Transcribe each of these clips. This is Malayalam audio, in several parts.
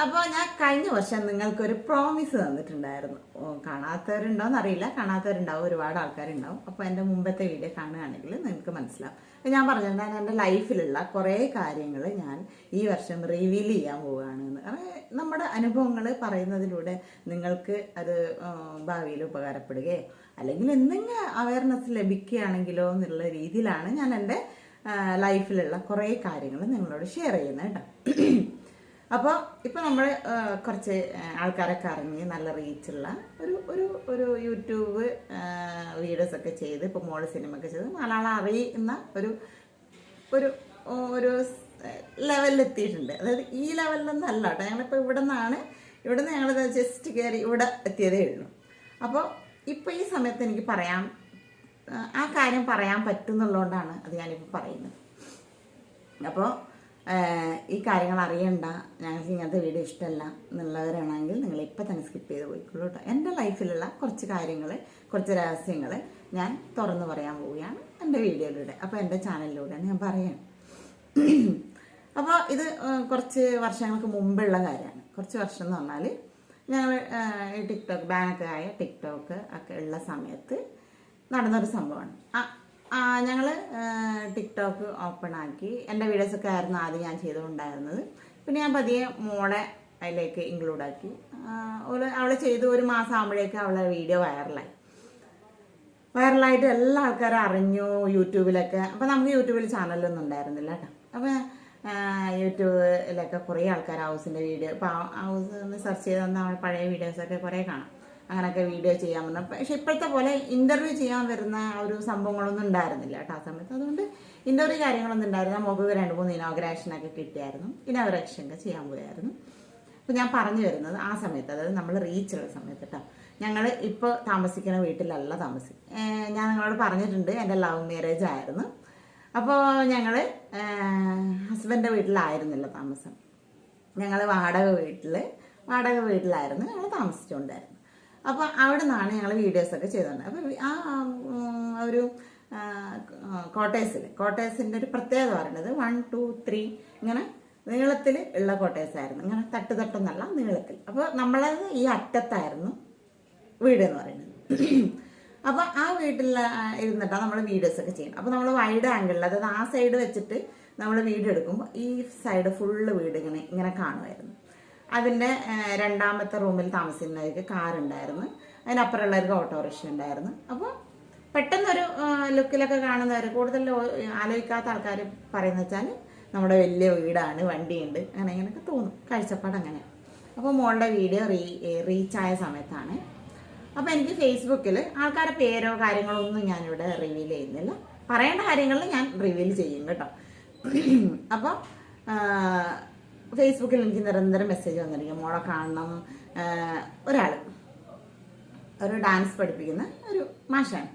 അപ്പോൾ ഞാൻ കഴിഞ്ഞ വർഷം നിങ്ങൾക്കൊരു പ്രോമിസ് തന്നിട്ടുണ്ടായിരുന്നു. കാണാത്തവരുണ്ടോയെന്ന് അറിയില്ല, കാണാത്തവരുണ്ടാവും, ഒരുപാട് ആൾക്കാരുണ്ടാവും. അപ്പോൾ എൻ്റെ മുമ്പത്തെ വീഡിയോ കാണുകയാണെങ്കിൽ നിങ്ങൾക്ക് മനസ്സിലാവും. അപ്പോൾ ഞാൻ പറഞ്ഞിട്ടുണ്ടായിരുന്നു എൻ്റെ ലൈഫിലുള്ള കുറേ കാര്യങ്ങൾ ഞാൻ ഈ വർഷം റിവീൽ ചെയ്യാൻ പോവുകയാണെന്ന്. നമ്മുടെ അനുഭവങ്ങൾ പറയുന്നതിലൂടെ നിങ്ങൾക്ക് അത് ഭാവിയിൽ ഉപകാരപ്പെടുകയോ അല്ലെങ്കിൽ എന്തെങ്കിലും അവയർനെസ് ലഭിക്കുകയാണെങ്കിലോ എന്നുള്ള രീതിയിലാണ് ഞാൻ എൻ്റെ ലൈഫിലുള്ള കുറേ കാര്യങ്ങൾ നിങ്ങളോട് ഷെയർ ചെയ്യുന്നത് കേട്ടോ. അപ്പോൾ ഇപ്പോൾ നമ്മൾ കുറച്ച് ആൾക്കാരൊക്കെ അറിഞ്ഞ് നല്ല റീച്ചുള്ള ഒരു യൂട്യൂബ് വീഡിയോസൊക്കെ ചെയ്ത് ഇപ്പോൾ മോള് സിനിമ ഒക്കെ ചെയ്ത് മലയാളം അറിയുന്ന ഒരു ലെവലിലെത്തിയിട്ടുണ്ട്. അതായത് ഈ ലെവലിലൊന്നും അല്ല കേട്ടോ. ഞങ്ങളിപ്പോൾ ഇവിടെ നിന്ന് ഞങ്ങൾ ജസ്റ്റ് കയറി ഇവിടെ എത്തിയതേ ഉള്ളൂ. അപ്പോൾ ഇപ്പോൾ ഈ സമയത്ത് എനിക്ക് ആ കാര്യം പറയാൻ പറ്റുന്നുള്ളതുകൊണ്ടാണ് അത് ഞാനിപ്പോൾ പറയുന്നത്. അപ്പോൾ ഈ കാര്യങ്ങൾ അറിയണ്ട, ഞങ്ങൾക്ക് ഇങ്ങനത്തെ വീഡിയോ ഇഷ്ടമല്ല എന്നുള്ളവരാണെങ്കിൽ നിങ്ങൾ ഇപ്പം തന്നെ സ്കിപ്പ് ചെയ്ത് പോയിക്കോളൂ കേട്ടോ. എൻ്റെ ലൈഫിലുള്ള കുറച്ച് കാര്യങ്ങൾ, കുറച്ച് രഹസ്യങ്ങൾ ഞാൻ തുറന്നു പറയാൻ പോവുകയാണ് എൻ്റെ വീഡിയോയിലൂടെ. അപ്പോൾ എൻ്റെ ചാനലിലൂടെയാണ് ഞാൻ പറയുന്നത്. അപ്പോൾ ഇത് കുറച്ച് വർഷങ്ങൾക്ക് മുമ്പുള്ള കാര്യമാണ്. കുറച്ച് വർഷം എന്ന് പറഞ്ഞാൽ ഞങ്ങൾ ടിക്ടോക്ക് ബാനൊക്കെ ആയ ടിക്ടോക്ക് ഒക്കെ ഉള്ള സമയത്ത് നടന്നൊരു സംഭവമാണ്. ഞങ്ങൾ ടിക്ടോക്ക് ഓപ്പൺ ആക്കി. എൻ്റെ വീഡിയോസൊക്കെ ആയിരുന്നു ആദ്യം ഞാൻ ചെയ്തുകൊണ്ടായിരുന്നത്. പിന്നെ ഞാൻ പതിയെ മോളെ അതിലേക്ക് ഇൻക്ലൂഡാക്കി. അവൾ ചെയ്ത് ഒരു മാസം ആകുമ്പോഴേക്കും അവളെ വീഡിയോ വൈറലായിട്ട് എല്ലാ ആൾക്കാരും അറിഞ്ഞു യൂട്യൂബിലൊക്കെ. അപ്പോൾ നമുക്ക് യൂട്യൂബിൽ ചാനലൊന്നും ഉണ്ടായിരുന്നില്ല കേട്ടോ. അപ്പോൾ യൂട്യൂബിലൊക്കെ കുറേ ആൾക്കാർ ഹൗസിൻ്റെ വീഡിയോ, ഇപ്പോൾ ഹൗസ് ഒന്ന് സെർച്ച് ചെയ്ത് തന്നാൽ പഴയ വീഡിയോസൊക്കെ കുറേ കാണാം. അങ്ങനെയൊക്കെ വീഡിയോ ചെയ്യാൻ പറഞ്ഞു. പക്ഷെ ഇപ്പോഴത്തെ പോലെ ഇൻ്റർവ്യൂ ചെയ്യാൻ വരുന്ന ഒരു സംഭവങ്ങളൊന്നും ഉണ്ടായിരുന്നില്ല കേട്ടോ ആ സമയത്ത്. അതുകൊണ്ട് ഇൻ്റർവ്യൂ കാര്യങ്ങളൊന്നും ഉണ്ടായിരുന്നില്ല. നമുക്ക് 2-3 ഇനോഗ്രേഷനൊക്കെ കിട്ടിയായിരുന്നു. ഇനോഗ്രേഷനൊക്കെ ചെയ്യാൻ പോയായിരുന്നു. അപ്പോൾ ഞാൻ പറഞ്ഞു വരുന്നത് ആ സമയത്ത്, അതായത് നമ്മൾ റീച്ചുള്ള സമയത്ത് കേട്ടോ. ഞങ്ങൾ ഇപ്പോൾ താമസിക്കുന്ന വീട്ടിലല്ല ഞാൻ നിങ്ങളോട് പറഞ്ഞിട്ടുണ്ട് എൻ്റെ ലവ് മാരേജ് ആയിരുന്നു. അപ്പോൾ ഞങ്ങൾ ഹസ്ബൻഡിൻ്റെ വീട്ടിലായിരുന്നില്ല താമസം. ഞങ്ങൾ വാടക വീട്ടിലായിരുന്നു ഞങ്ങൾ താമസിച്ചുകൊണ്ടായിരുന്നു. അപ്പോൾ അവിടെ നിന്നാണ് ഞങ്ങൾ വീഡിയോസൊക്കെ ചെയ്തുകൊണ്ട്. അപ്പോൾ ഒരു കോട്ടേഴ്സിൻ്റെ ഒരു പ്രത്യേകത പറയുന്നത് 1, 2, 3 ഇങ്ങനെ നീളത്തിൽ ഉള്ള കോട്ടേഴ്സായിരുന്നു. ഇങ്ങനെ തട്ടൊന്നല്ല, നീളത്തിൽ. അപ്പോൾ നമ്മളത് ഈ അറ്റത്തായിരുന്നു വീട് എന്ന് പറയുന്നത്. അപ്പോൾ ആ വീട്ടിൽ ഇരുന്നിട്ടാണ് നമ്മൾ വീഡിയോസൊക്കെ ചെയ്യണം. അപ്പോൾ നമ്മൾ വൈഡ് ആംഗിളിൽ, അതായത് ആ സൈഡ് വെച്ചിട്ട് നമ്മൾ വീഡിയോ എടുക്കുമ്പോൾ ഈ സൈഡ് ഫുള്ള് വീട് ഇങ്ങനെ കാണുമായിരുന്നു. അതിൻ്റെ രണ്ടാമത്തെ റൂമിൽ താമസിക്കുന്നവർക്ക് കാറുണ്ടായിരുന്നു, അതിനപ്പുറമുള്ളവർക്ക് ഓട്ടോറിക്ഷ ഉണ്ടായിരുന്നു. അപ്പോൾ പെട്ടെന്നൊരു ലുക്കിലൊക്കെ കാണുന്നവർ, കൂടുതൽ ആലോചിക്കാത്ത ആൾക്കാർ പറയുന്നത് വെച്ചാൽ നമ്മുടെ വലിയ വീടാണ്, വണ്ടിയുണ്ട്, ഇങ്ങനെയൊക്കെ തോന്നും, കാഴ്ചപ്പാട് അങ്ങനെ. അപ്പോൾ മോളുടെ വീഡിയോ റീച്ചായ സമയത്താണ്. അപ്പോൾ എനിക്ക് ഫേസ്ബുക്കിൽ ആൾക്കാരുടെ പേരോ കാര്യങ്ങളോ ഒന്നും ഞാനിവിടെ റിവീൽ ചെയ്യുന്നില്ല. പറയേണ്ട കാര്യങ്ങളിൽ ഞാൻ റിവീൽ ചെയ്യും കേട്ടോ. അപ്പോൾ ഫേസ്ബുക്കിൽ എനിക്ക് നിരന്തരം മെസ്സേജ് വന്നിരിക്കും, മോളെ കാണണം. ഒരു ഡാൻസ് പഠിപ്പിക്കുന്ന ഒരു മാഷാണ്.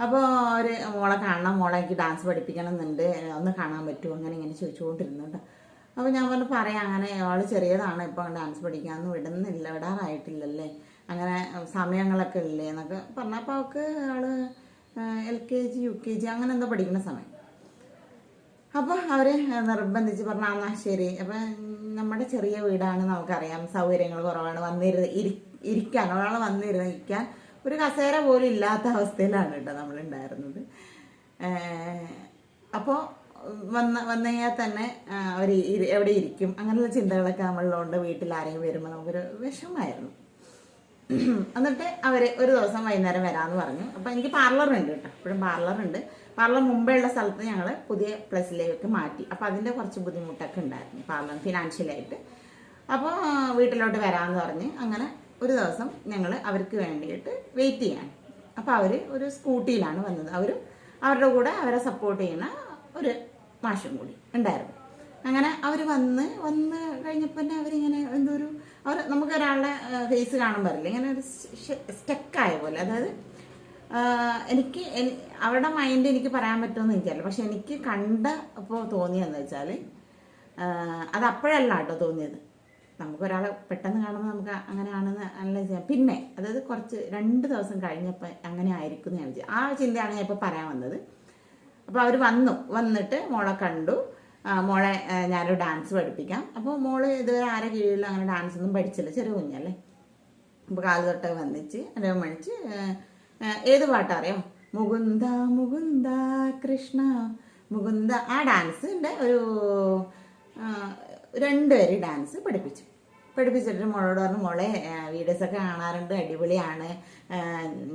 അപ്പോൾ ഒരു മോളെ കാണണം, മോളെ എനിക്ക് ഡാൻസ് പഠിപ്പിക്കണം എന്നുണ്ട്, ഒന്ന് കാണാൻ പറ്റുമോ, ഇങ്ങനെ ചോദിച്ചുകൊണ്ടിരുന്നു കേട്ടോ. അപ്പോൾ ഞാൻ പറയാം, അങ്ങനെ അവൾ ചെറിയതാണ്, ഇപ്പോൾ ഡാൻസ് പഠിക്കാനൊന്നും വിടാറായിട്ടില്ലല്ലേ, അങ്ങനെ സമയങ്ങളൊക്കെ ഇല്ലേ എന്നൊക്കെ പറഞ്ഞാൽ. അപ്പോൾ അവൾക്ക് അവൾ LKG UKG അങ്ങനെ എന്തോ പഠിക്കുന്ന സമയം. അപ്പോൾ അവർ നിർബന്ധിച്ച് പറഞ്ഞാൽ എന്നാൽ ശരി. അപ്പം നമ്മുടെ ചെറിയ വീടാണ്, നമുക്കറിയാം, സൗകര്യങ്ങൾ കുറവാണ്, ഇരിക്കാൻ ഒരാൾ വന്നിരിക്കാൻ ഒരു കസേര പോലും ഇല്ലാത്ത അവസ്ഥയിലാണ് കേട്ടോ നമ്മളുണ്ടായിരുന്നത്. അപ്പോൾ വന്നുകഴിഞ്ഞാൽ തന്നെ അവർ എവിടെ ഇരിക്കും, അങ്ങനെയുള്ള ചിന്തകളൊക്കെ നമ്മളിലുണ്ട്. വീട്ടിൽ ആരെങ്കിലും വരുമ്പോൾ നമുക്കൊരു വിഷമമായിരുന്നു. എന്നിട്ട് അവർ ഒരു ദിവസം വൈകുന്നേരം വരാമെന്ന് പറഞ്ഞു. അപ്പോൾ എനിക്ക് പാർലറുണ്ട് കേട്ടോ, ഇപ്പോഴും പാർലറുണ്ട്. പാർലർ മുമ്പേ ഉള്ള സ്ഥലത്ത് ഞങ്ങൾ പുതിയ പ്ലേസിലേക്ക് മാറ്റി. അപ്പോൾ അതിൻ്റെ കുറച്ച് ബുദ്ധിമുട്ടൊക്കെ ഉണ്ടായിരുന്നു പാർലർ ഫിനാൻഷ്യലായിട്ട്. അപ്പോൾ വീട്ടിലോട്ട് വരാമെന്ന് പറഞ്ഞ് അങ്ങനെ ഒരു ദിവസം ഞങ്ങൾ അവർക്ക് വേണ്ടിയിട്ട് വെയിറ്റ് ചെയ്യാൻ. അപ്പോൾ അവർ ഒരു സ്കൂട്ടിയിലാണ് വന്നത്. അവരുടെ കൂടെ അവരെ സപ്പോർട്ട് ചെയ്യുന്ന ഒരു മാഷും കൂടി ഉണ്ടായിരുന്നു. അങ്ങനെ അവർ വന്ന് കഴിഞ്ഞപ്പോൾ തന്നെ അവരിങ്ങനെ നമുക്ക് ഒരാളുടെ ഫേസ് കാണാൻ പറ്റില്ല, ഇങ്ങനെ ഒരു സ്റ്റക്കായ പോലെ. അതായത് അവരുടെ മൈൻഡ് എനിക്ക് പറയാൻ പറ്റുമെന്ന് എനിക്കറിയില്ല. പക്ഷെ എനിക്ക് കണ്ടപ്പോൾ തോന്നിയെന്ന് വെച്ചാൽ അത് അപ്പോഴല്ല കേട്ടോ തോന്നിയത്. നമുക്കൊരാളെ പെട്ടെന്ന് കാണുമ്പോൾ നമുക്ക് അങ്ങനെയാണെന്ന് അനലൈസ് ചെയ്യാം. പിന്നെ അതായത് 2 ദിവസം കഴിഞ്ഞപ്പോൾ അങ്ങനെ ആയിരിക്കും ഞാൻ വിചാരിച്ചു. ആ ചിന്തയാണ് ഞാൻ ഇപ്പോൾ പറയാൻ വന്നത്. അപ്പോൾ അവർ വന്നിട്ട് മോളെ കണ്ടു. മോളെ ഞാനൊരു ഡാൻസ് പഠിപ്പിക്കാം. അപ്പോൾ മോള് ഇതുവരെ ആരെ കീഴിലും അങ്ങനെ ഡാൻസ് ഒന്നും പഠിച്ചില്ല, ചെറിയ കുഞ്ഞല്ലേ. അപ്പോൾ കാല് തൊട്ട് വന്നിച്ച് എൻ്റെ മണിച്ച് ഏത് പാട്ടാ അറിയാം? മുകുന്ദ മുകുന്ദ കൃഷ്ണ മുകുന്ദ. ആ ഡാൻസിൻ്റെ ഒരു 2 വരി ഡാൻസ് പഠിപ്പിച്ചിട്ട് മോളോട് പറഞ്ഞു, മോളെ വീഡിയോസൊക്കെ കാണാറുണ്ട്, അടിപൊളിയാണ്,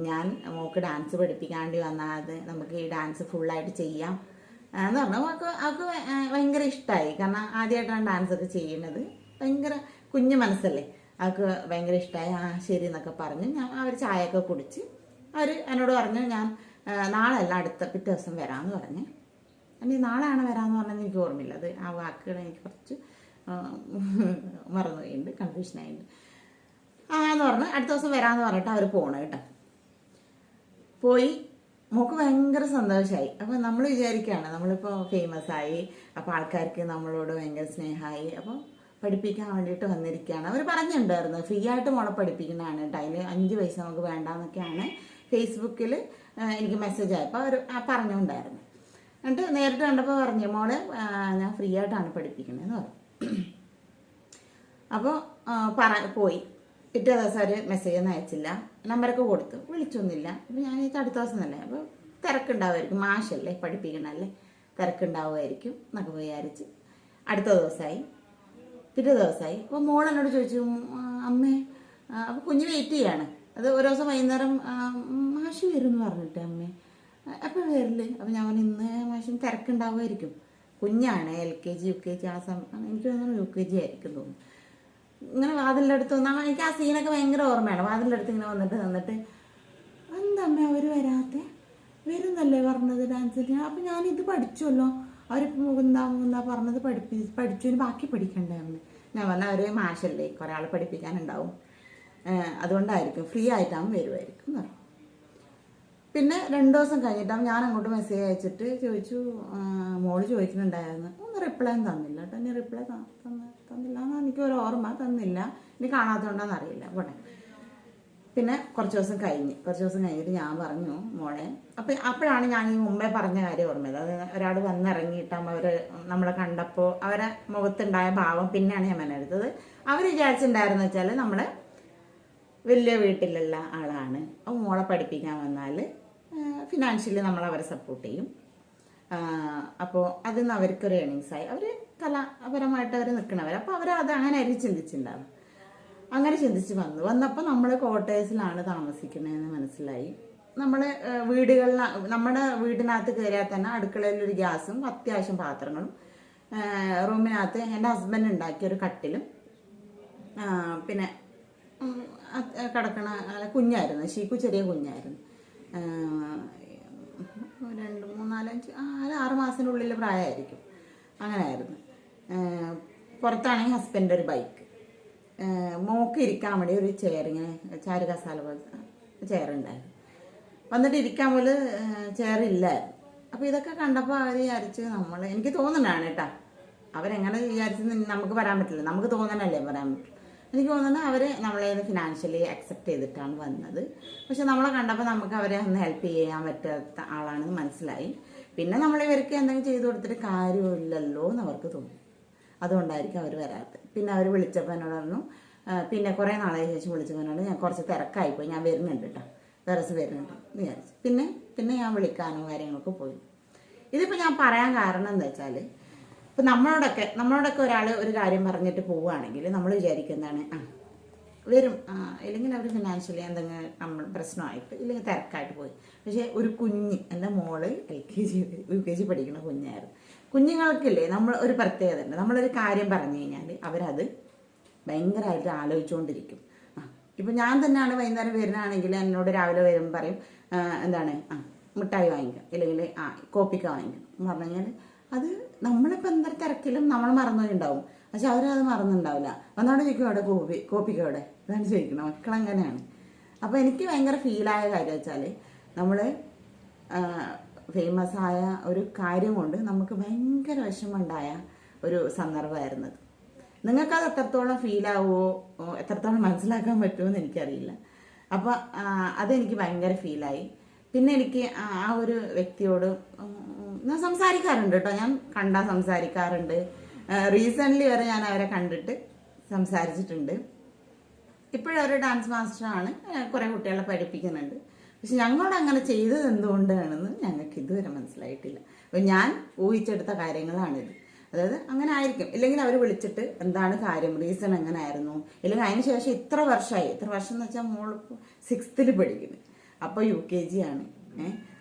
ഞാൻ മോൾക്ക് ഡാൻസ് പഠിപ്പിക്കാണ്ടി വന്നാൽ നമുക്ക് ഈ ഡാൻസ് ഫുള്ളായിട്ട് ചെയ്യാം എന്ന് പറഞ്ഞു. അവൾക്ക് ഭയങ്കര ഇഷ്ടമായി. കാരണം ആദ്യമായിട്ടാണ് ഡാൻസൊക്കെ ചെയ്യുന്നത്. ഭയങ്കര കുഞ്ഞു മനസ്സല്ലേ, അവൾക്ക് ഭയങ്കര ഇഷ്ടമായി. ശരി എന്നൊക്കെ പറഞ്ഞ് അവർ ചായയൊക്കെ കുടിച്ച് അവർ എന്നോട് പറഞ്ഞു, ഞാൻ നാളെ അല്ല അടുത്ത പിറ്റേ ദിവസം വരാമെന്ന് പറഞ്ഞ്. അല്ലെങ്കിൽ നാളെയാണ് വരാമെന്ന് പറഞ്ഞത് എനിക്ക് ഓർമ്മയില്ല. അത് ആ വാക്കുകൾ എനിക്ക് കുറച്ച് മറന്നുപോയിട്ടുണ്ട്, കൺഫ്യൂഷനായിട്ടുണ്ട്. എന്ന് പറഞ്ഞ് അടുത്ത ദിവസം വരാമെന്ന് പറഞ്ഞിട്ട് അവർ പോകണം കേട്ടോ. പോയി മോൾക്ക് ഭയങ്കര സന്തോഷമായി. അപ്പോൾ നമ്മൾ വിചാരിക്കുകയാണ് നമ്മളിപ്പോൾ ഫേമസ് ആയി, അപ്പോൾ ആൾക്കാർക്ക് നമ്മളോട് ഭയങ്കര സ്നേഹമായി, അപ്പോൾ പഠിപ്പിക്കാൻ വേണ്ടിയിട്ട് വന്നിരിക്കുകയാണ്. അവർ പറഞ്ഞിട്ടുണ്ടായിരുന്നു ഫ്രീ ആയിട്ട് മോളെ പഠിപ്പിക്കുന്നതാണ് കേട്ടോ, അതിൽ 5 പൈസ നമുക്ക് വേണ്ടാന്നൊക്കെയാണ് ഫേസ്ബുക്കിൽ എനിക്ക് മെസ്സേജ് ആയപ്പോൾ അവർ പറഞ്ഞുകൊണ്ടായിരുന്നു. എന്നിട്ട് നേരിട്ട് കണ്ടപ്പോൾ പറഞ്ഞു, മോളെ ഞാൻ ഫ്രീ ആയിട്ടാണ് പഠിപ്പിക്കണതെന്ന് പറഞ്ഞു. അപ്പോൾ പോയി. പിറ്റേ ദിവസം അവർ മെസ്സേജ് ഒന്നും അയച്ചില്ല, നമ്പറൊക്കെ കൊടുത്തു, വിളിച്ചൊന്നുമില്ല. അപ്പോൾ ഞാൻ അടുത്ത ദിവസം തന്നെ, അപ്പോൾ തിരക്കുണ്ടാവുമായിരിക്കും, മാഷല്ലേ പഠിപ്പിക്കണല്ലേ, തിരക്കുണ്ടാവുമായിരിക്കും എന്നൊക്കെ വിചാരിച്ച് അടുത്ത ദിവസമായി. പിറ്റേ ദിവസമായി. അപ്പോൾ മോൾ എന്നോട് ചോദിച്ചു, അമ്മേ, അപ്പോൾ കുഞ്ഞ് വെയിറ്റ് ചെയ്യാണ്. അത് ഒരു ദിവസം വൈകുന്നേരം മാഷ് വരും എന്ന് പറഞ്ഞിട്ട്, അമ്മേ അപ്പോൾ വരില്ലേ? അപ്പോൾ ഞാൻ പറഞ്ഞു, ഇന്ന് മാഷിന് തിരക്കുണ്ടാവുമായിരിക്കും, കുഞ്ഞാണ്, LKG UKG ആ എനിക്ക് തോന്നുന്നു UKG ആയിരിക്കും തോന്നുന്നു. ഇങ്ങനെ വാതിലിൻ്റെ അടുത്ത് വന്നാൽ എനിക്ക് ആ സീനൊക്കെ ഭയങ്കര ഓർമ്മയാണ്. വാതിലിൻ്റെ അടുത്ത് ഇങ്ങനെ വന്നിട്ട് എന്തമ്മ അവർ വരാത്തെ, വരുന്നല്ലേ പറഞ്ഞത് ഡാൻസിന്? അപ്പം ഞാനിത് പഠിച്ചുവല്ലോ, അവരിപ്പോൾ മുകുന്ദ പറഞ്ഞത് പഠിച്ചു, ഇനി ബാക്കി പഠിക്കണ്ടേ അമ്മ? ഞാൻ പറഞ്ഞാൽ അവർ മാഷല്ലേ, കുറേ ആൾ പഠിപ്പിക്കാനുണ്ടാവും, അതുകൊണ്ടായിരിക്കും, ഫ്രീ ആയിട്ടാകും വരുമായിരിക്കും എന്ന് പറഞ്ഞു. പിന്നെ 2 ദിവസം കഴിഞ്ഞിട്ടാകും ഞാൻ അങ്ങോട്ട് മെസ്സേജ് അയച്ചിട്ട് ചോദിച്ചു, മോള് ചോദിക്കുന്നുണ്ടായിരുന്നു, ഒന്ന് റിപ്ലൈ തന്നില്ല കേട്ടോ. ഇനി റിപ്ലൈ തന്നില്ല എന്ന് എനിക്കൊരു ഓർമ്മ, തന്നില്ല, ഇനി കാണാത്തതുകൊണ്ടാണെന്ന് അറിയില്ല പോട്ടെ. പിന്നെ കുറച്ച് ദിവസം കഴിഞ്ഞിട്ട് ഞാൻ പറഞ്ഞു, മോളെ, അപ്പോഴാണ് ഞാൻ ഈ മുമ്പേ പറഞ്ഞ കാര്യം ഓർമ്മയത്. അത് ഒരാൾ വന്നിറങ്ങിയിട്ടാകുമ്പോൾ അവർ നമ്മളെ കണ്ടപ്പോൾ അവരെ മുഖത്തുണ്ടായ ഭാവം പിന്നെയാണ് ഞാൻ മെനെടുത്തത്. അവർ വിചാരിച്ചിട്ടുണ്ടായിരുന്നു വെച്ചാൽ നമ്മൾ വലിയ വീട്ടിലുള്ള ആളാണ്, അപ്പോൾ മോളെ പഠിപ്പിക്കാൻ വന്നാൽ ഫിനാൻഷ്യലി നമ്മൾ അവരെ സപ്പോർട്ട് ചെയ്യും, അപ്പോൾ അതിൽ നിന്ന് അവർക്കൊരു ഏണിങ്സായി, അവർ കലാപരമായിട്ട് അവർ നിൽക്കണവർ, അപ്പോൾ അവർ അങ്ങനെ ആയിരിക്കും ചിന്തിച്ചിട്ടുണ്ടാവും. അങ്ങനെ ചിന്തിച്ച് വന്നപ്പോൾ നമ്മൾ ക്വാർട്ടേഴ്സിലാണ് താമസിക്കുന്നതെന്ന് മനസ്സിലായി. നമ്മൾ നമ്മുടെ വീടിനകത്ത് കയറിയാൽ തന്നെ അടുക്കളയിലൊരു ഗ്യാസും അത്യാവശ്യം പാത്രങ്ങളും, റൂമിനകത്ത് എൻ്റെ ഹസ്ബൻഡ് ഉണ്ടാക്കിയൊരു കട്ടിലും, പിന്നെ കിടക്കണ കുഞ്ഞായിരുന്നു, ഷീക്കു ചെറിയ കുഞ്ഞായിരുന്നു, 2, 3, 4, 5, 6 മാസത്തിനുള്ളിൽ പ്രായമായിരിക്കും, അങ്ങനെയായിരുന്നു. പുറത്താണെങ്കിൽ ഹസ്ബൻഡ് ഒരു ബൈക്ക്, മോക്ക് ഇരിക്കാൻ വേണ്ടി ഒരു ചെയർ, ഇങ്ങനെ ചാരു കസാല പോലത്തെ ചെയറുണ്ടായിരുന്നു. വന്നിട്ട് ഇരിക്കാൻ പോലും ചെയറില്ലായിരുന്നു. അപ്പോൾ ഇതൊക്കെ കണ്ടപ്പോൾ അവർ വിചാരിച്ച് എനിക്ക് തോന്നുന്നതാണ് കേട്ടോ, അവരെങ്ങനെ വിചാരിച്ചെന്ന് നമുക്ക് പറയാൻ പറ്റില്ല, നമുക്ക് തോന്നണല്ലേ പറയാൻ പറ്റും. എനിക്ക് തോന്നുന്നത് അവർ നമ്മളെ ഫിനാൻഷ്യലി അക്സെപ്റ്റ് ചെയ്തിട്ടാണ് വന്നത്. പക്ഷെ നമ്മളെ കണ്ടപ്പോൾ നമുക്ക് അവരെ ഒന്ന് ഹെൽപ്പ് ചെയ്യാൻ പറ്റാത്ത ആളാണെന്ന് മനസ്സിലായി. പിന്നെ ഇവർക്ക് എന്തെങ്കിലും ചെയ്തു കൊടുത്തിട്ട് കാര്യമില്ലല്ലോ എന്ന് അവർക്ക് തോന്നി, അതുകൊണ്ടായിരിക്കും അവർ വരാത്തത്. പിന്നെ അവർ വിളിച്ചപ്പോൾ എന്നോട് പറഞ്ഞു, പിന്നെ കുറേ നാളെ ശേഷം വിളിച്ചപ്പോൾ എന്നോട്, ഞാൻ കുറച്ച് തിരക്കായിപ്പോയി, ഞാൻ വരുന്നുണ്ട് കേട്ടോ, വേറെ വരുന്നുണ്ട് എന്ന് വിചാരിച്ചു. പിന്നെ ഞാൻ വിളിക്കാനോ കാര്യങ്ങളൊക്കെ പോയി. ഇതിപ്പോൾ ഞാൻ പറയാൻ കാരണം എന്താ വെച്ചാൽ, ഇപ്പം നമ്മളോടൊക്കെ ഒരാൾ ഒരു കാര്യം പറഞ്ഞിട്ട് പോവുകയാണെങ്കിൽ നമ്മൾ വിചാരിക്കുന്നതാണ്, വരും, ഇല്ലെങ്കിൽ അവർ ഫിനാൻഷ്യലി എന്തെങ്കിലും പ്രശ്നമായിട്ട് ഇല്ലെങ്കിൽ തിരക്കായിട്ട് പോയി. പക്ഷേ ഒരു കുഞ്ഞ്, എൻ്റെ മോള് LKG UKG പഠിക്കുന്ന കുഞ്ഞായിരുന്നു. കുഞ്ഞുങ്ങൾക്കില്ലേ ഒരു പ്രത്യേകത ഉണ്ട്, നമ്മളൊരു കാര്യം പറഞ്ഞു കഴിഞ്ഞാൽ അവരത് ഭയങ്കരമായിട്ട് ആലോചിച്ചുകൊണ്ടിരിക്കും. ഇപ്പം ഞാൻ തന്നെയാണ് വൈകുന്നേരം വരുന്നതാണെങ്കിൽ എന്നോട് രാവിലെ വരുമ്പോൾ പറയും, എന്താണ് മിഠായി വാങ്ങിക്കാം, ഇല്ലെങ്കിൽ കോപ്പിക്ക വാങ്ങിക്കാം എന്ന് പറഞ്ഞു കഴിഞ്ഞാൽ അത് നമ്മളിപ്പോൾ എന്തൊരു തിരക്കിലും നമ്മൾ മറന്നുണ്ടാവും, പക്ഷെ അവരത് മറന്നുണ്ടാവില്ല. വന്നോടെ ചോദിക്കും, അവിടെ കോപ്പിക്ക അവിടെ, ഇതാണ് ചോദിക്കണം, മക്കളങ്ങനെയാണ്. അപ്പോൾ എനിക്ക് ഭയങ്കര ഫീലായ കാര്യം വെച്ചാൽ, നമ്മൾ ഫേമസ് ആയ ഒരു കാര്യം കൊണ്ട് നമുക്ക് ഭയങ്കര വിഷമമുണ്ടായ ഒരു സന്ദർഭമായിരുന്നത്. നിങ്ങൾക്കത് എത്രത്തോളം ഫീലാവുമോ, എത്രത്തോളം മനസ്സിലാക്കാൻ പറ്റുമോ എനിക്കറിയില്ല. അപ്പോൾ അതെനിക്ക് ഭയങ്കര ഫീലായി. പിന്നെ എനിക്ക് ആ ഒരു വ്യക്തിയോട് ഞാൻ സംസാരിക്കാറുണ്ട് കേട്ടോ, ഞാൻ കണ്ടാൽ സംസാരിക്കാറുണ്ട്. റീസെൻ്റ്ലി വരെ ഞാൻ അവരെ കണ്ടിട്ട് സംസാരിച്ചിട്ടുണ്ട്. ഇപ്പോഴൊരു ഡാൻസ് മാസ്റ്ററാണ്, കുറേ കുട്ടികളെ പഠിപ്പിക്കുന്നുണ്ട്. പക്ഷെ ഞങ്ങളോട് അങ്ങനെ ചെയ്തത് എന്തുകൊണ്ടാണെന്ന് ഞങ്ങൾക്ക് ഇതുവരെ മനസ്സിലായിട്ടില്ല. അപ്പോൾ ഞാൻ ഊഹിച്ചെടുത്ത കാര്യങ്ങളാണിത്. അതായത് അങ്ങനെ ആയിരിക്കും, ഇല്ലെങ്കിൽ അവർ വിളിച്ചിട്ട് എന്താണ് കാര്യം, റീസൺ എങ്ങനെ ആയിരുന്നു, ഇല്ലെങ്കിൽ അതിന് ശേഷം ഇത്ര വർഷമായി, ഇത്ര വർഷം എന്ന് വെച്ചാൽ മോളിപ്പോൾ 6th പഠിക്കുന്നു, അപ്പോൾ UKG ആണ്.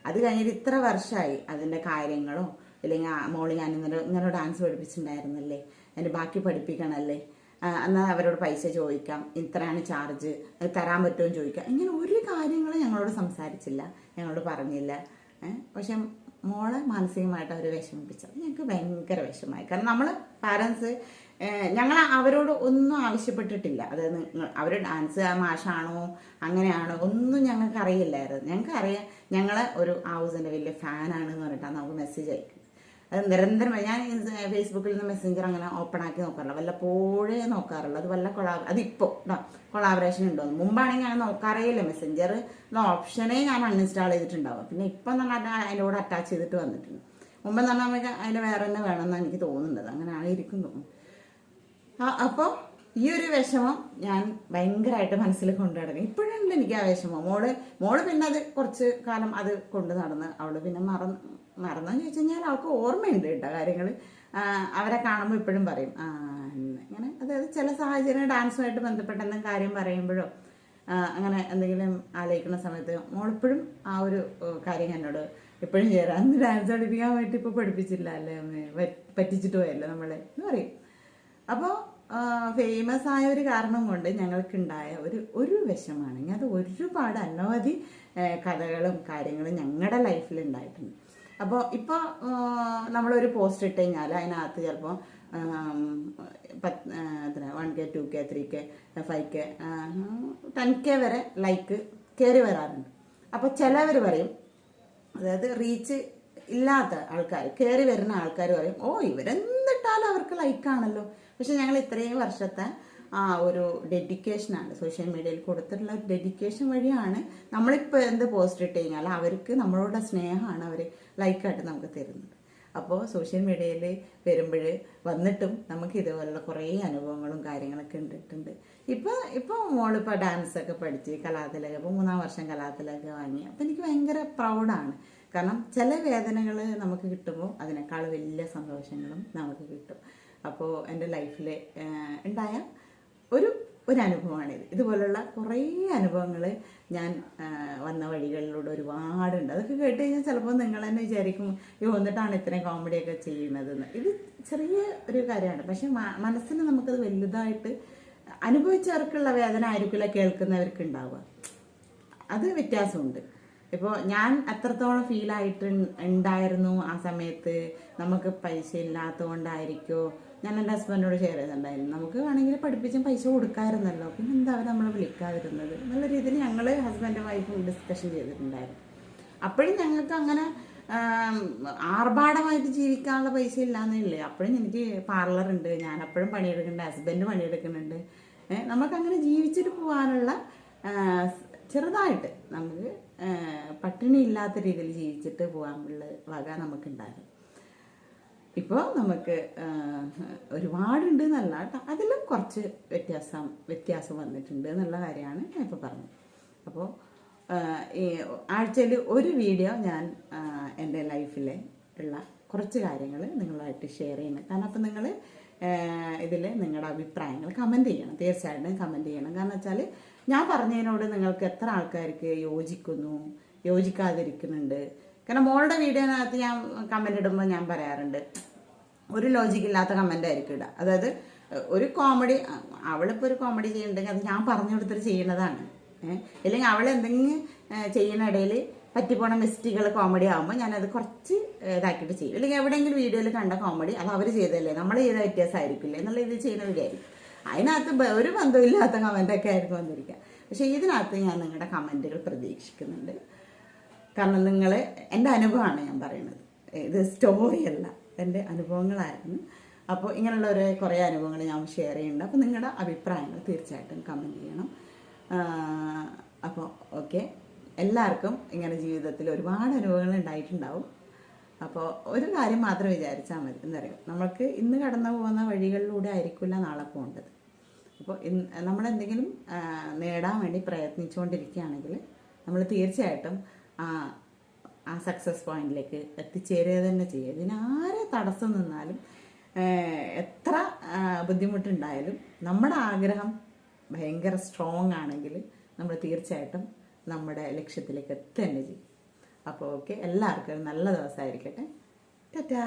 അത് കഴിഞ്ഞിട്ട് ഇത്ര വർഷമായി, അതിൻ്റെ കാര്യങ്ങളോ ഇല്ലെങ്കിൽ മോള് ഞാൻ ഇങ്ങനെ ഡാൻസ് പഠിപ്പിച്ചിട്ടുണ്ടായിരുന്നല്ലേ, അതിൻ്റെ ബാക്കി പഠിപ്പിക്കണമല്ലേ, എന്നാൽ അവരോട് പൈസ ചോദിക്കാം, ഇത്രയാണ് ചാർജ്, അത് തരാൻ പറ്റുമോ എന്ന് ചോദിക്കാം. ഇങ്ങനെ ഒരു കാര്യങ്ങളും ഞങ്ങളോട് സംസാരിച്ചില്ല, ഞങ്ങളോട് പറഞ്ഞില്ല. പക്ഷെ മോളെ മാനസികമായിട്ട് അവർ വിഷമിപ്പിച്ചത് ഞങ്ങൾക്ക് ഭയങ്കര വിഷമമായി. കാരണം നമ്മൾ പാരൻസ് ഞങ്ങൾ അവരോട് ഒന്നും ആവശ്യപ്പെട്ടിട്ടില്ല. അതായത് അവർ ഡാൻസ് മാഷാണോ അങ്ങനെയാണോ ഒന്നും ഞങ്ങൾക്ക് അറിയില്ലായിരുന്നു. ഞങ്ങൾക്കറിയാം ഞങ്ങളെ ഒരു ഹൗസിൻ്റെ വലിയ ഫാനാണെന്ന് പറഞ്ഞിട്ടാണ് നമുക്ക് മെസ്സേജ് അയക്കുന്നത്. അത് നിരന്തരം ഞാൻ ഫേസ്ബുക്കിൽ നിന്ന് മെസ്സഞ്ചർ അങ്ങനെ ഓപ്പൺ ആക്കി നോക്കാറില്ല, വല്ലപ്പോഴേ നോക്കാറുള്ളൂ. അത് വല്ല അതിപ്പോൾ കൊളാബറേഷൻ ഉണ്ടോ, മുമ്പാണെങ്കിൽ ഞാൻ നോക്കാറേ ഇല്ല. മെസ്സഞ്ചർ ഓപ്ഷനേ ഞാൻ അൺഇൻസ്റ്റാൾ ചെയ്തിട്ടുണ്ടാവും. പിന്നെ ഇപ്പം എന്ന് പറഞ്ഞാൽ അതിൻ്റെ കൂടെ അറ്റാച്ച് ചെയ്തിട്ട് വന്നിട്ടുണ്ട്. മുമ്പെന്ന് പറഞ്ഞാൽ നമുക്ക് അതിൻ്റെ വേറെ തന്നെ വേണമെന്നാണ് എനിക്ക് തോന്നുന്നത്. അങ്ങനെ ആയിരിക്കും തോന്നുന്നു. അപ്പോൾ ഈ ഒരു വിഷമം ഞാൻ ഭയങ്കരമായിട്ട് മനസ്സിൽ കൊണ്ടു നടക്കും. ഇപ്പോഴുണ്ട് എനിക്ക് ആ വിഷമം. മോള് പിന്നെ അത് കുറച്ച് കാലം അത് കൊണ്ട് നടന്ന് അവള് പിന്നെ മറന്നെന്ന് ചോദിച്ചു കഴിഞ്ഞാൽ അവൾക്ക് ഓർമ്മയുണ്ട് കേട്ടോ കാര്യങ്ങൾ. അവരെ കാണുമ്പോൾ ഇപ്പോഴും പറയും ഇങ്ങനെ. അതായത് ചില സാഹചര്യം ഡാൻസുമായിട്ട് ബന്ധപ്പെട്ട എന്തെങ്കിലും കാര്യം പറയുമ്പോഴോ അങ്ങനെ എന്തെങ്കിലും ആലോചിക്കുന്ന സമയത്ത് മോളിപ്പോഴും ആ ഒരു കാര്യം എന്നോട് എപ്പോഴും ചെയ്യാറ്. അന്ന് ഡാൻസ് പഠിപ്പിക്കാൻ വേണ്ടി ഇപ്പോൾ പഠിപ്പിച്ചില്ല അല്ലേ, പറ്റിച്ചിട്ട് പോയല്ലോ നമ്മളെ എന്ന് പറയും. അപ്പോൾ ഫേമസ് ആയ ഒരു കാരണം കൊണ്ട് ഞങ്ങൾക്കുണ്ടായ ഒരു വിഷമാണെങ്കിൽ അത് ഒരുപാട് അനവധി കഥകളും കാര്യങ്ങളും ഞങ്ങളുടെ ലൈഫിൽ ഉണ്ടായിട്ടുണ്ട്. അപ്പോൾ ഇപ്പോൾ നമ്മളൊരു പോസ്റ്റ് ഇട്ട് കഴിഞ്ഞാൽ അതിനകത്ത് ചിലപ്പോൾ 1K 2K 3K 5K 10K വരെ ലൈക്ക് കയറി വരാറുണ്ട്. അപ്പോൾ ചിലവർ പറയും, അതായത് റീച്ച് ഇല്ലാത്ത ആൾക്കാർ, കയറി വരുന്ന ആൾക്കാർ പറയും ഇവരെന്തിട്ടാലും അവർക്ക് ലൈക്കാണല്ലോ. പക്ഷെ ഞങ്ങൾ ഇത്രയും വർഷത്തെ ആ ഒരു ഡെഡിക്കേഷനാണ് സോഷ്യൽ മീഡിയയിൽ കൊടുത്തിട്ടുള്ള ഒരു ഡെഡിക്കേഷൻ വഴിയാണ് നമ്മളിപ്പോൾ എന്ത് പോസ്റ്റ് ഇട്ട് കഴിഞ്ഞാൽ അവർക്ക് നമ്മളോട് സ്നേഹമാണ് അവർ ലൈക്കായിട്ട് നമുക്ക് തരുന്നത്. അപ്പോൾ സോഷ്യൽ മീഡിയയിൽ വരുമ്പോൾ വന്നിട്ടും നമുക്ക് ഇതുപോലുള്ള കുറേ അനുഭവങ്ങളും കാര്യങ്ങളൊക്കെ ഉണ്ടിട്ടുണ്ട്. ഇപ്പോൾ മോളിപ്പോൾ ഡാൻസൊക്കെ പഠിച്ച് കലാതിലക, ഇപ്പോൾ 3ാം വർഷം കലാതിലക വാങ്ങി. അപ്പോൾ എനിക്ക് ഭയങ്കര പ്രൗഡാണ്. കാരണം ചില വേദനകൾ നമുക്ക് കിട്ടുമ്പോൾ അതിനേക്കാൾ വലിയ സന്തോഷങ്ങളും നമുക്ക് കിട്ടും. അപ്പോൾ എൻ്റെ ലൈഫിൽ ഉണ്ടായ ഒരു അനുഭവമാണിത്. ഇതുപോലുള്ള കുറേ അനുഭവങ്ങൾ ഞാൻ വന്ന വഴികളിലൂടെ ഒരുപാടുണ്ട്. അതൊക്കെ കേട്ട് കഴിഞ്ഞാൽ ചിലപ്പോൾ നിങ്ങൾ തന്നെ വിചാരിക്കും വന്നിട്ടാണ് ഇത്രയും കോമഡിയൊക്കെ ചെയ്യുന്നതെന്ന്. ഇത് ചെറിയ ഒരു കാര്യമാണ്, പക്ഷെ മനസ്സിന് നമുക്കത് വലുതായിട്ട് അനുഭവിച്ചവർക്കുള്ള വേദന ആയിരിക്കില്ല കേൾക്കുന്നവർക്ക് ഉണ്ടാവുക. അത് വ്യത്യാസമുണ്ട്. ഇപ്പോൾ ഞാൻ എത്രത്തോളം ഫീലായിട്ട് ഉണ്ടായിരുന്നു ആ സമയത്ത്, നമുക്ക് പൈസ ഇല്ലാത്തതുകൊണ്ടായിരിക്കോ, ഞാൻ എൻ്റെ ഹസ്ബൻഡിനോട് ഷെയർ ചെയ്തിട്ടുണ്ടായിരുന്നു, നമുക്ക് വേണമെങ്കിൽ പഠിപ്പിച്ചും പൈസ കൊടുക്കാമായിരുന്നല്ലോ, പിന്നെ എന്താ അവർ നമ്മളെ വിളിക്കാതിരുന്നത് എന്നുള്ള രീതിയിൽ ഞങ്ങൾ ഹസ്ബൻഡും വൈഫും ഡിസ്കഷൻ ചെയ്തിട്ടുണ്ടായിരുന്നു. അപ്പോഴും ഞങ്ങൾക്ക് അങ്ങനെ ആർഭാടമായിട്ട് ജീവിക്കാനുള്ള പൈസ ഇല്ലാന്നേ. അപ്പോഴും എനിക്ക് പാർലറുണ്ട്, ഞാൻ അപ്പോഴും പണിയെടുക്കുന്നുണ്ട്, ഹസ്ബൻഡ് പണിയെടുക്കുന്നുണ്ട്. നമുക്കങ്ങനെ ജീവിച്ചിട്ട് പോകാനുള്ള ചെറുതായിട്ട് നമുക്ക് പട്ടിണി ഇല്ലാത്ത രീതിയിൽ ജീവിച്ചിട്ട് പോകാനുള്ള വക നമുക്കുണ്ടായിരുന്നു. ഇപ്പോൾ നമുക്ക് ഒരുപാടുണ്ട് എന്നല്ല കേട്ടോ, അതിലും കുറച്ച് വ്യത്യാസം വന്നിട്ടുണ്ട് എന്നുള്ള കാര്യമാണ് ഞാൻ ഇപ്പോൾ പറഞ്ഞത്. അപ്പോൾ ഈ ആഴ്ചയിൽ ഒരു വീഡിയോ ഞാൻ എൻ്റെ ലൈഫിലെ ഉള്ള കുറച്ച് കാര്യങ്ങൾ നിങ്ങളുമായിട്ട് ഷെയർ ചെയ്യണം. കാരണം അപ്പോൾ നിങ്ങൾ ഇതിൽ നിങ്ങളുടെ അഭിപ്രായങ്ങൾ കമൻറ്റ് ചെയ്യണം, തീർച്ചയായിട്ടും കമൻറ്റ് ചെയ്യണം. കാരണം വെച്ചാൽ ഞാൻ പറഞ്ഞതിനോട് നിങ്ങൾക്ക് എത്ര ആൾക്കാർക്ക് യോജിക്കാതിരിക്കുന്നുണ്ട്. കാരണം മോളുടെ വീഡിയോനകത്ത് ഞാൻ കമൻ്റ് ഇടുമ്പോൾ ഞാൻ പറയാറുണ്ട്, ഒരു ലോജിക്കില്ലാത്ത കമൻ്റ് ആയിരിക്കും ഇടുക. അതായത് ഒരു കോമഡി, അവളിപ്പോൾ ഒരു കോമഡി ചെയ്യുന്നുണ്ടെങ്കിൽ അത് ഞാൻ പറഞ്ഞു കൊടുത്തിട്ട് ചെയ്യുന്നതാണ്. ഇല്ലെങ്കിൽ അവൾ എന്തെങ്കിലും ചെയ്യുന്ന ഇടയിൽ പറ്റിപ്പോണ മിസ്റ്റേക്കുകൾ കോമഡി ആകുമ്പോൾ ഞാനത് കുറച്ച് ഇതാക്കിയിട്ട് ചെയ്യും. അല്ലെങ്കിൽ എവിടെയെങ്കിലും വീഡിയോയിൽ കണ്ട കോമഡി അത് അവർ ചെയ്തല്ലേ, നമ്മൾ ചെയ്ത വ്യത്യാസമായിരിക്കില്ലേ എന്നുള്ള ഇത് ചെയ്യുന്ന വീഡിയോ ആയിരിക്കും. അതിനകത്ത് ഒരു ബന്ധമില്ലാത്ത കമൻ്റൊക്കെ ആയിരിക്കും വന്നിരിക്കുക. പക്ഷേ ഇതിനകത്ത് ഞാൻ നിങ്ങളുടെ കമൻറ്റുകൾ പ്രതീക്ഷിക്കുന്നുണ്ട്. കാരണം നിങ്ങൾ എൻ്റെ അനുഭവമാണ് ഞാൻ പറയുന്നത്, ഇത് സ്റ്റോറിയല്ല, എൻ്റെ അനുഭവങ്ങളായിരുന്നു. അപ്പോൾ ഇങ്ങനെയുള്ള കുറേ അനുഭവങ്ങൾ ഞാൻ ഷെയർ ചെയ്യുന്നുണ്ട്. അപ്പോൾ നിങ്ങളുടെ അഭിപ്രായങ്ങൾ തീർച്ചയായിട്ടും കമൻറ്റ് ചെയ്യണം. അപ്പോൾ ഓക്കെ, എല്ലാവർക്കും ഇങ്ങനെ ജീവിതത്തിൽ ഒരുപാട് അനുഭവങ്ങൾ ഉണ്ടായിട്ടുണ്ടാവും. അപ്പോൾ ഒരു കാര്യം മാത്രം വിചാരിച്ചാൽ മതി, എന്തറിയാം, നമ്മൾക്ക് ഇന്ന് കടന്നു പോകുന്ന വഴികളിലൂടെ ആയിരിക്കില്ല നാളെ പോകേണ്ടത്. അപ്പോൾ നമ്മളെന്തെങ്കിലും നേടാൻ വേണ്ടി പ്രയത്നിച്ചുകൊണ്ടിരിക്കുകയാണെങ്കിൽ നമ്മൾ തീർച്ചയായിട്ടും ആ സക്സസ് പോയിന്റിലേക്ക് എത്തിച്ചേരുക തന്നെ ചെയ്യുക. ഇതിനാരെ തടസ്സം നിന്നാലും എത്ര ബുദ്ധിമുട്ടുണ്ടായാലും നമ്മുടെ ആഗ്രഹം ഭയങ്കര സ്ട്രോങ് ആണെങ്കിൽ നമ്മൾ തീർച്ചയായിട്ടും നമ്മുടെ ലക്ഷ്യത്തിലേക്ക് എത്തുക തന്നെ ചെയ്യും. അപ്പോൾ ഓക്കെ, എല്ലാവർക്കും ഒരു നല്ല ദിവസമായിരിക്കട്ടെ. ടാറ്റാ.